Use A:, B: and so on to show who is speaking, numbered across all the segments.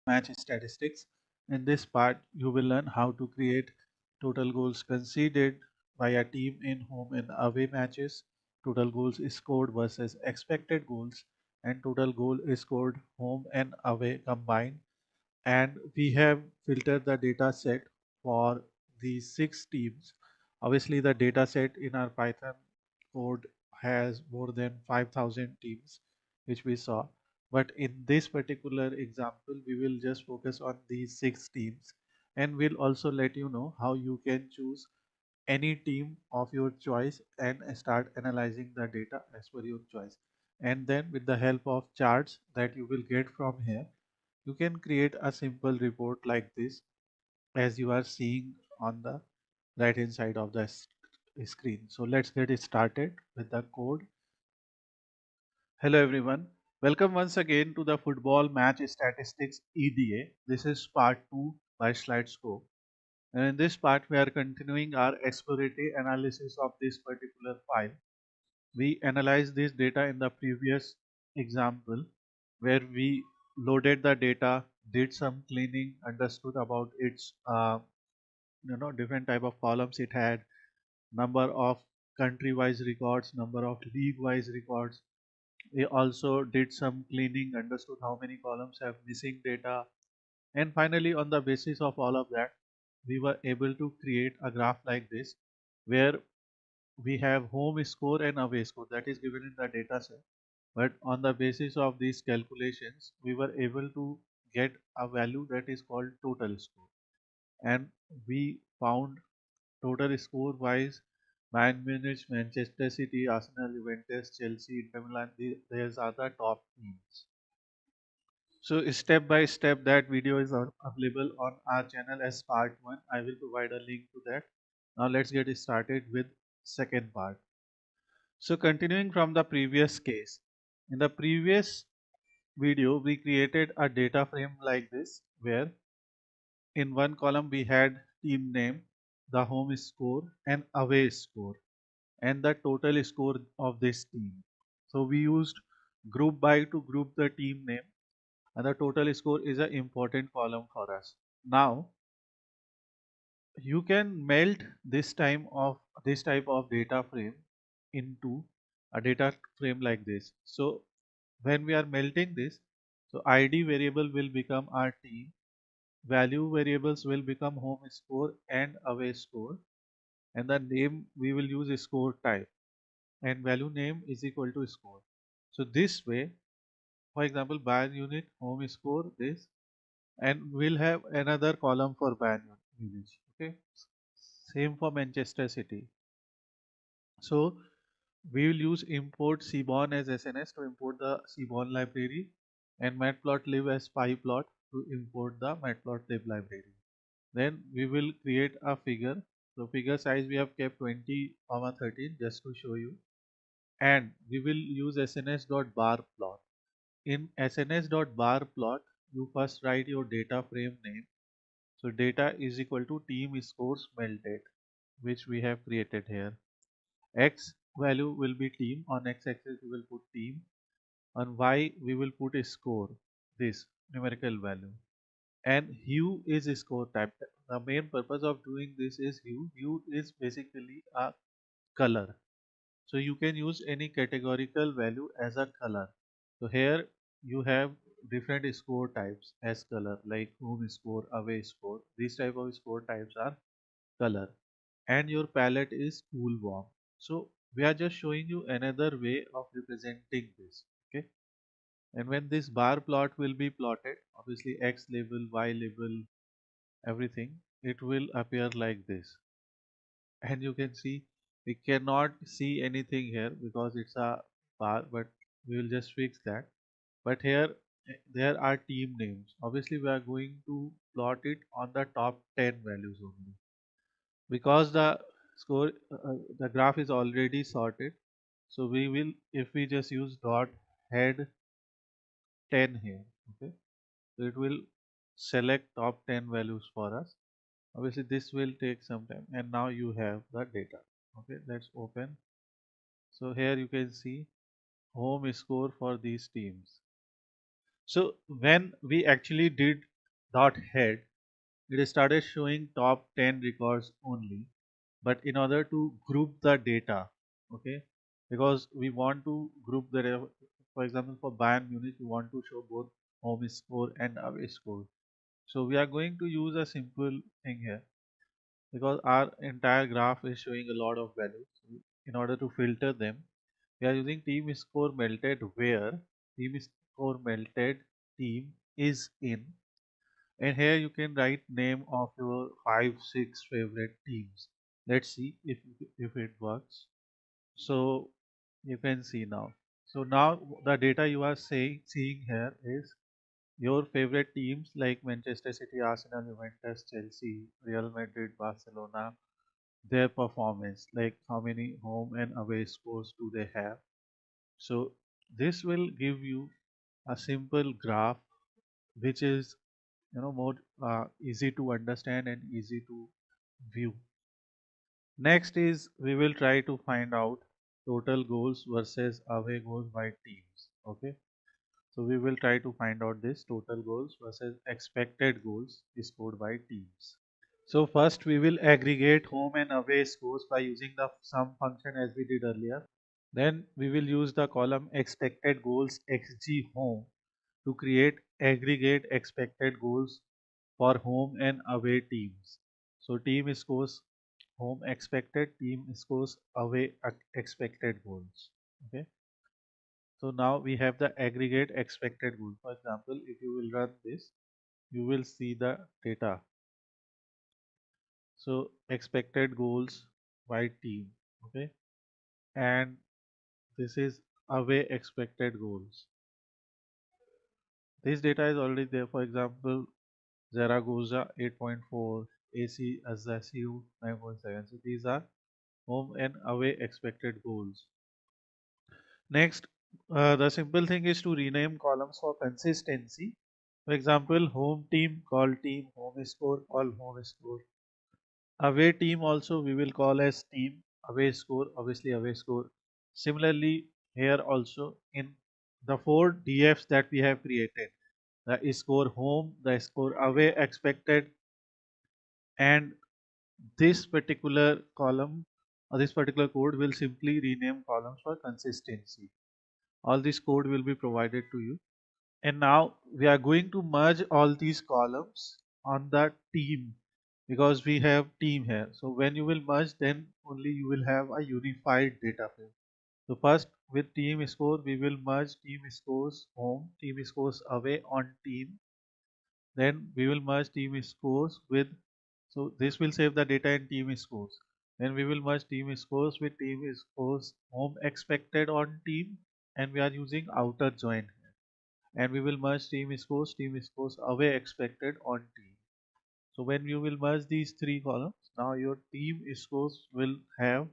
A: match statistics. In this part, you will learn how to create total goals conceded by a team in home and away matches, total goals scored versus expected goals, and total goal scored home and away combined. And we have filtered the data set for these 6 teams. Obviously, the data set in our Python code has more than 5,000 teams, which we saw. But in this particular example, we will just focus on these 6 teams, and we'll also let you know how you can choose any team of your choice and start analyzing the data as per your choice. And then with the help of charts that you will get from here, you can create a simple report like this, as you are seeing on the right hand side of the screen. So let's get started with the code. Hello everyone. Welcome once again to the Football Match Statistics EDA. This is part 2 by SlideScope. And in this part, we are continuing our exploratory analysis of this particular file. We analyzed this data in the previous example where we loaded the data, did some cleaning, understood about its different type of columns it had, number of country-wise records, number of league-wise records. We also did some cleaning, understood how many columns have missing data, and finally on the basis of all of that, we were able to create a graph like this where we have home score and away score that is given in the data set. But on the basis of these calculations, we were able to get a value that is called total score. And we found total score wise Bayern Munich, Manchester City, Arsenal, Juventus, Chelsea, Inter Milan, these are the top teams. So step by step that video is available on our channel as part 1. I will provide a link to that. Now let's get started with second part. So continuing from the previous case, in the previous video we created a data frame like this where in one column we had team name, the home score and away score and the total score of this team. So we used group by to group the team name, and the total score is an important column for us. Now you can melt this type of data frame into a data frame like this. So when we are melting this, so id variable will become our team, value variables will become home score and away score, and the name we will use score type, and value name is equal to score. So this way, for example, Bayern unit home score this, and we'll have another column for Bayern unit. Okay, same for Manchester City. So we will use import cborn as SNS to import the cborn library, and matplotlib as pyplot to import the matplotlib library. Then we will create a figure. So figure size we have kept 20,13 just to show you, and we will use sns.bar plot. In sns.bar plot, you first write your data frame name. So data is equal to team scores melted, which we have created here. X value will be team. On x-axis we will put team. On y we will put a score, this numerical value. And hue is a score type. The main purpose of doing this is hue. Hue is basically a color. So you can use any categorical value as a color. So here you have different score types as color, like home score, away score. These type of score types are color, and your palette is cool warm. So we are just showing you another way of representing this. Okay, and when this bar plot will be plotted, obviously x label, y label, everything, it will appear like this. And you can see we cannot see anything here because it's a bar, but we will just fix that. But here there are team names. Obviously we are going to plot it on the top 10 values only, because the graph is already sorted. So we will, if we just use dot head 10 here, okay, so it will select top 10 values for us. Obviously this will take some time, and now you have the data. Okay, let's open. So here you can see home score for these teams. So when we actually did dot head, it started showing top 10 records only. But in order to group the data, okay, because we want to group for example, for Bayern Munich, we want to show both home score and away score. So we are going to use a simple thing here because our entire graph is showing a lot of values. In order to filter them, we are using team score melted where team score melted team is in, and here you can write name of your 5 6 favorite teams. Let's see if it works. So you can see now. So now the data you are seeing here is your favorite teams like Manchester City, Arsenal, Juventus, Chelsea, Real Madrid, Barcelona, their performance, like how many home and away scores do they have. So this will give you a simple graph which is more easy to understand and easy to view. Next is we will try to find out total goals versus away goals by teams. Okay, so we will try to find out this total goals versus expected goals scored by teams. So first we will aggregate home and away scores by using the sum function as we did earlier. Then we will use the column expected goals xg home to create aggregate expected goals for home and away teams. So team scores home expected, team scores away expected goals. Okay. So now we have the aggregate expected goal. For example, if you will run this, you will see the data. So expected goals by team. Okay. And this is away expected goals. This data is already there. For example, Zaragoza 8.4, AC Ajaccio 9.7. So these are home and away expected goals. Next, the simple thing is to rename columns for consistency. For example, home team call team, home score call home score. Away team also we will call as team, away score obviously away score. Similarly, here also in the 4 DFs that we have created, the score home, the score away expected, and this particular column or this particular code will simply rename columns for consistency. All this code will be provided to you. And now we are going to merge all these columns on the team because we have team here. So when you will merge, then only you will have a unified data frame. So first with team score, we will merge team scores home, team scores away on team. Then we will merge team scores with, so this will save the data in team scores. Then we will merge team scores with team scores home expected on team, and we are using outer join. And we will merge team scores away expected on team. So when you will merge these three columns, now your team scores will have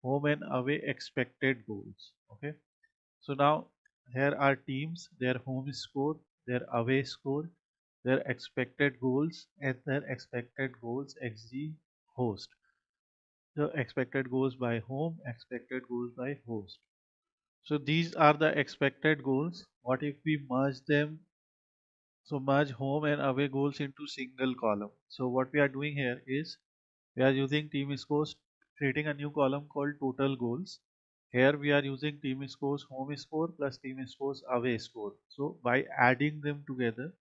A: home and away expected goals. Okay. So now here are teams, their home score, their away score, their expected goals, and their expected goals xg host. The expected goals by home, expected goals by host. So these are the expected goals. What if we merge them? So merge home and away goals into single column. So what we are doing here is we are using team scores, creating a new column called total goals. Here we are using team scores home score plus team scores away score. So by adding them together,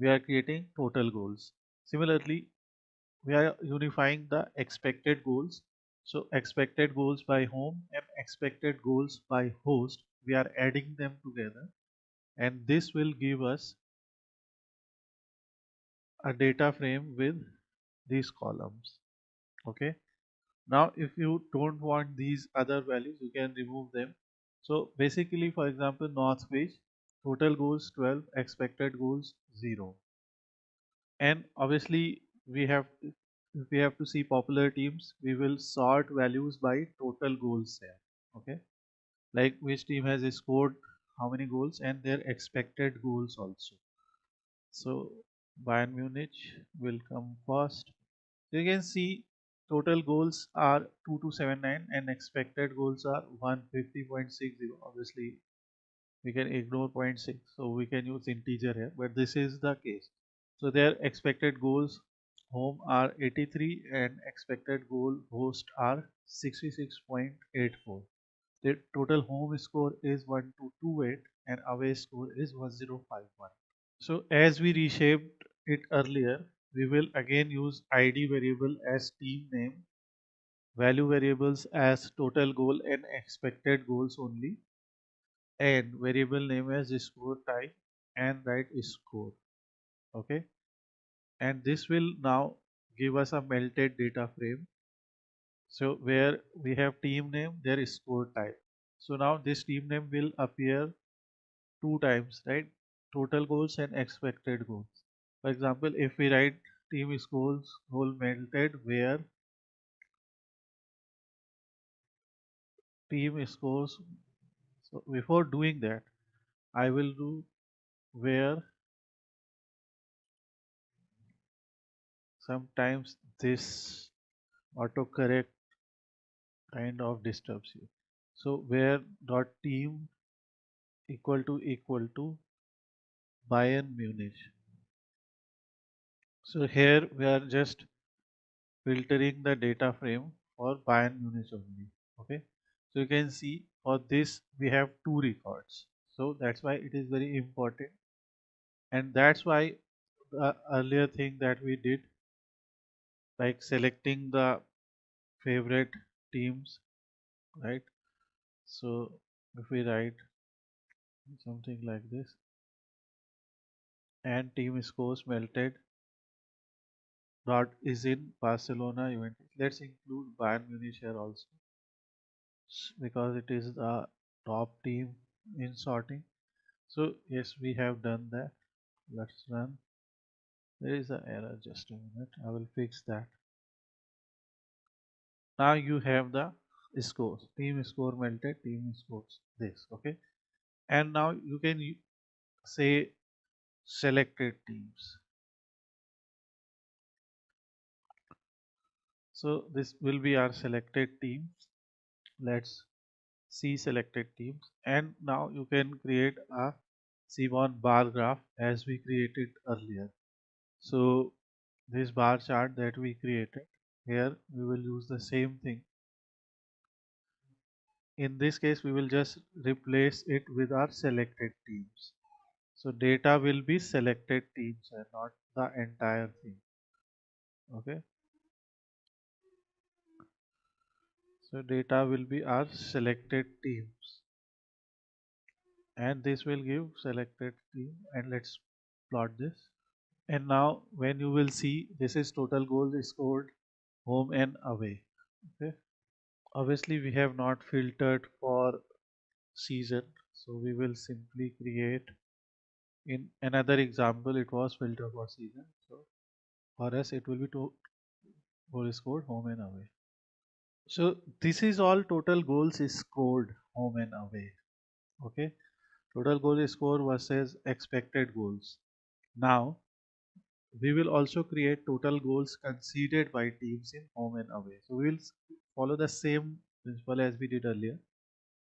A: we are creating total goals. Similarly, we are unifying the expected goals. So expected goals by home and expected goals by host, we are adding them together, and this will give us a data frame with these columns. Okay. Now if you don't want these other values, you can remove them. So basically, for example, Northwich total goals 12, expected goals 0. And obviously we have, if we have to see popular teams, we will sort values by total goals here. Okay, like which team has scored how many goals and their expected goals also. So Bayern Munich will come first. So you can see total goals are 2279 and expected goals are 150.60. Obviously we can ignore 0.6, so we can use integer here, but this is the case. So their expected goals home are 83 and expected goal host are 66.84. The total home score is 1228 and away score is 1051. So as we reshaped it earlier, we will again use ID variable as team name, value variables as total goal and expected goals only, and variable name as score type and write score. Okay, and this will now give us a melted data frame. So where we have team name, there is score type. So now this team name will appear two times, right? Total goals and expected goals. For example, if we write team scores goal melted where team scores, so before doing that, I will do where sometimes this autocorrect kind of disturbs you. So where dot team equal to Bayern Munich. So here we are just filtering the data frame for Bayern Munich only. Okay. So you can see for this we have two records. So that's why it is very important. And that's why the earlier thing that we did, like selecting the favorite teams, right? So if we write something like this and team scores melted dot is in Barcelona Juventus. Let's include Bayern Munich here also because it is the top team in sorting. So yes, we have done that. Let's run. There is an error. Just a minute. I will fix that. Now you have the scores. Team score melted. Team scores this. Okay. And now you can say selected teams. So this will be our selected teams. Let's see selected teams. And now you can create a Simon bar graph as we created earlier. So this bar chart that we created here, we will use the same thing. In this case, we will just replace it with our selected teams. So data will be selected teams and not the entire thing. Okay. So data will be our selected teams. And this will give selected team. And let's plot this. And now when you will see this is total goals scored home and away. Okay. Obviously we have not filtered for season. So we will simply create in another example it was filter for season. So for us it will be to goal scored home and away. So this is all total goals scored home and away. Okay. Total goal score versus expected goals. Now we will also create total goals conceded by teams in home and away. So we will follow the same principle as we did earlier.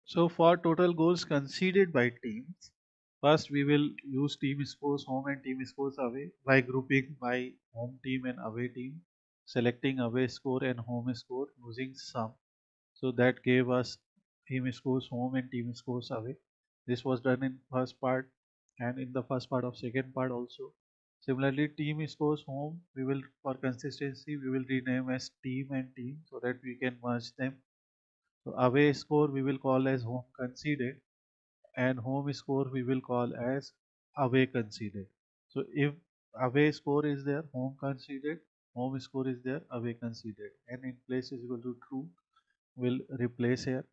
A: So for total goals conceded by teams, first we will use team scores home and team scores away by grouping by home team and away team, selecting away score and home score using sum. So that gave us team scores home and team scores away. This was done in first part and in the first part of second part also. Similarly, team scores home, we will for consistency we will rename as team and team so that we can merge them. So away score we will call as home conceded and home score we will call as away conceded. So if away score is there, home conceded, home score is there, away conceded, and in place is equal to true, will replace here.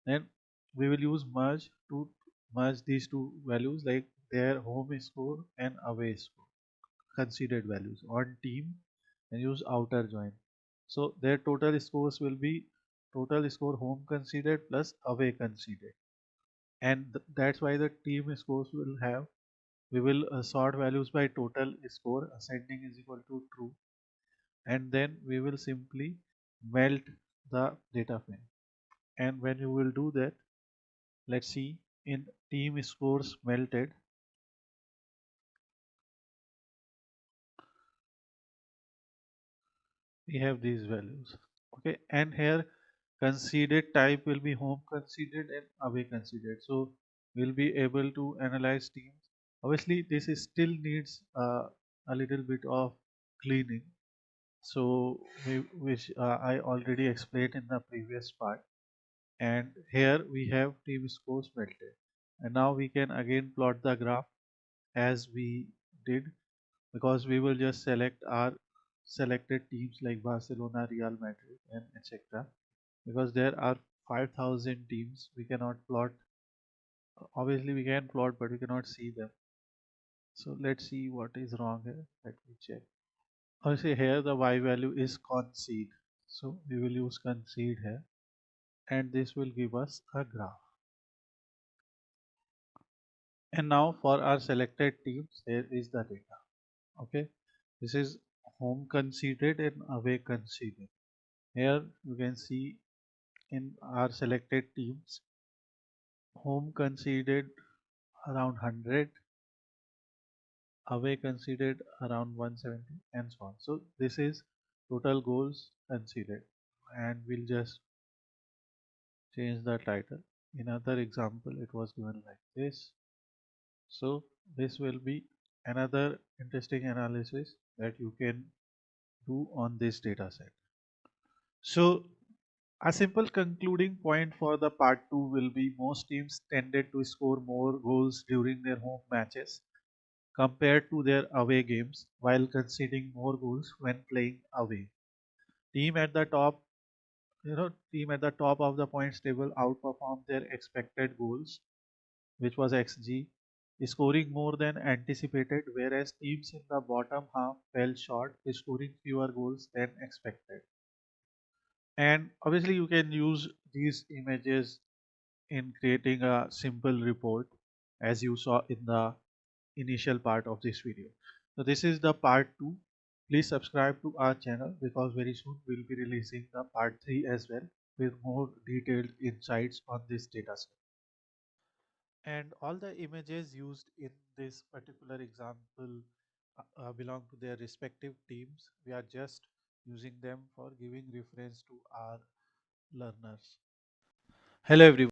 A: Then we will use merge to merge these two values like their home score and away score conceded values on team and use outer join. So their total scores will be total score home conceded plus away conceded. And that's why the team scores will have we will sort values by total score ascending is equal to true and then we will simply melt the data frame. And when you will do that, let's see in team scores melted we have these values. Okay, and here conceded type will be home conceded and away conceded. So we'll be able to analyze teams. Obviously, this is still needs a little bit of cleaning. So which I already explained in the previous part. And here we have team scores melted. And now we can again plot the graph as we did, because we will just select our selected teams like Barcelona, Real Madrid, and etc. Because there are 5,000 teams, we cannot plot. Obviously, we can plot, but we cannot see them. So let's see what is wrong here. Let me check. Obviously, here the y value is concede. So we will use concede here, and this will give us a graph. And now for our selected teams, here is the data. Okay, this is home conceded and away conceded. Here you can see in our selected teams, home conceded around 100, away conceded around 170, and so on. So this is total goals conceded, and we'll just change the title. In other example, it was given like this. So this will be another interesting analysis that you can do on this data set. So a simple concluding point for the part 2 will be most teams tended to score more goals during their home matches compared to their away games, while conceding more goals when playing away. Team at the top, team at the top of the points table outperformed their expected goals, which was XG, scoring more than anticipated, whereas teams in the bottom half fell short, scoring fewer goals than expected. And obviously, you can use these images in creating a simple report, as you saw in the initial part of this video. So this is the part 2. Please subscribe to our channel, because very soon we'll be releasing the part 3 as well, with more detailed insights on this dataset. And all the images used in this particular example belong to their respective teams. We are just using them for giving reference to our learners. Hello everyone.